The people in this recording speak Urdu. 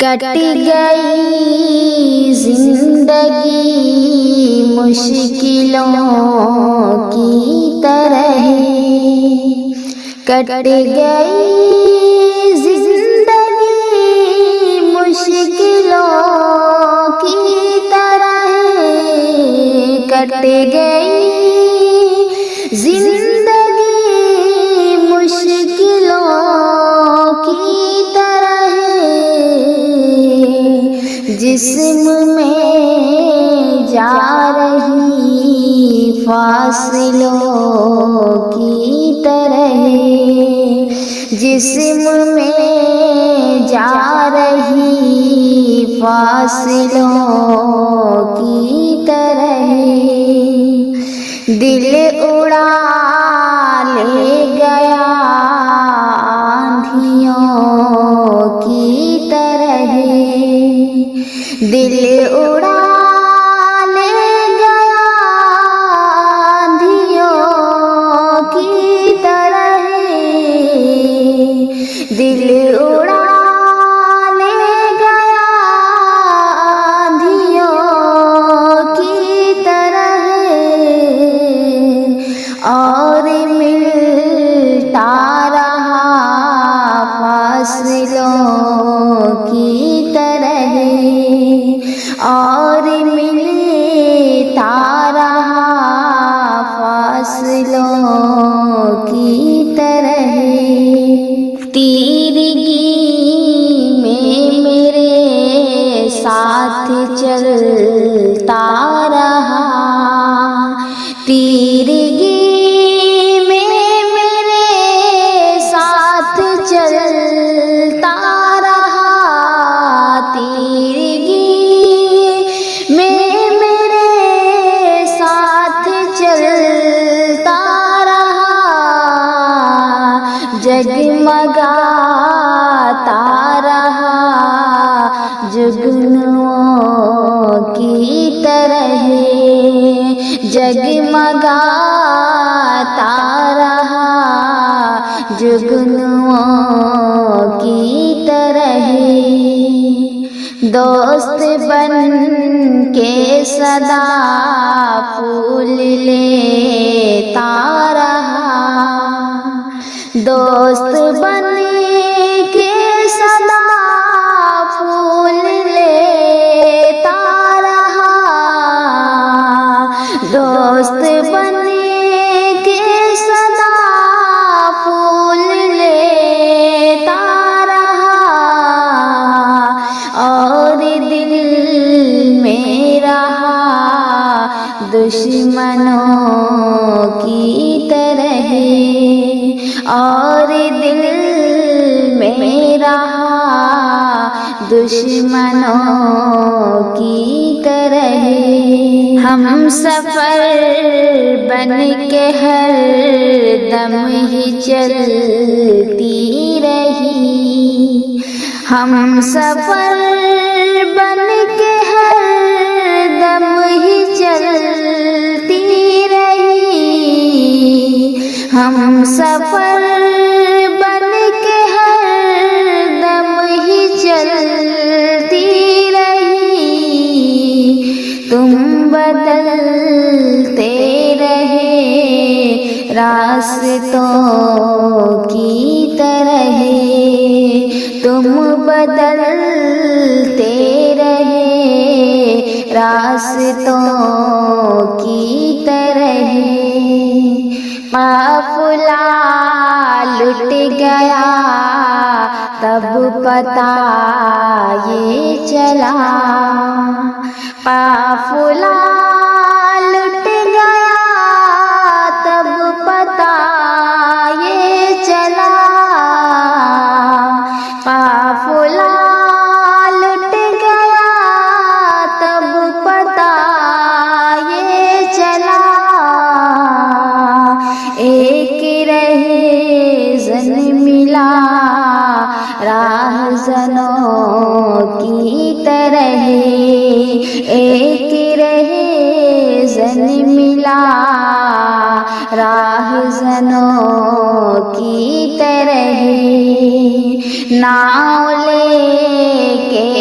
کٹ گئی زندگی مشکلوں کی طرح، کٹ گئی زندگی مشکلوں کی طرح، کٹ گئی زندگی مشکلوں کی طرح، جسم میں جا رہی فاصلوں کی طرح، جسم میں جا رہی فاصلوں کی طرح، دل اڑا لے گیا آندھیوں کی طرح، دل اڑا لے گیا آندھیوں کی طرح، دل اڑا لے گیا آندھیوں کی طرح، اور ملتا رہا فاصلوں کی طرح، اور ملتا رہا فاصلوں کی طرح، تیرگی میں میرے ساتھ چلتا رہا، تیرگی میں میرے ساتھ چلتا رہا، تیرگی میں میرے ساتھ چلتا رہا، جگمگاتا رہا جگنوں کی طرح، جگمگاتا رہا جگنوں کی طرح، دوست بن کے سدا پھول لیتا رہا، دوست بن کے سدا پھول لیتا رہا، دوست بن کے سدا پھول لیتا رہا، اور دل میں رہا دشمنوں کی طرح، اور دل میں رہا دشمنوں کی طرح، ہم سفر بن کے ہر دم ہی چلتی رہی، ہم سفر بن کے ہر دم ہی چلتی رہی، ہم سفر بن کے ہر دم ہی چلتی رہی، تم بدلتے رہے راستوں کی طرح، تم بدلتے رہے راستوں کی طرح، قافلہ لٹ گیا تب پتہ یہ چلا، قافلہ لٹ گیا تب پتہ یہ چلا، قافلہ لٹ گیا تب پتہ یہ چلا، ایک رہزن ملا راہزنوں کی طرح، ایک رہزن ملا راہزنوں کی طرح، ناؤ لے کے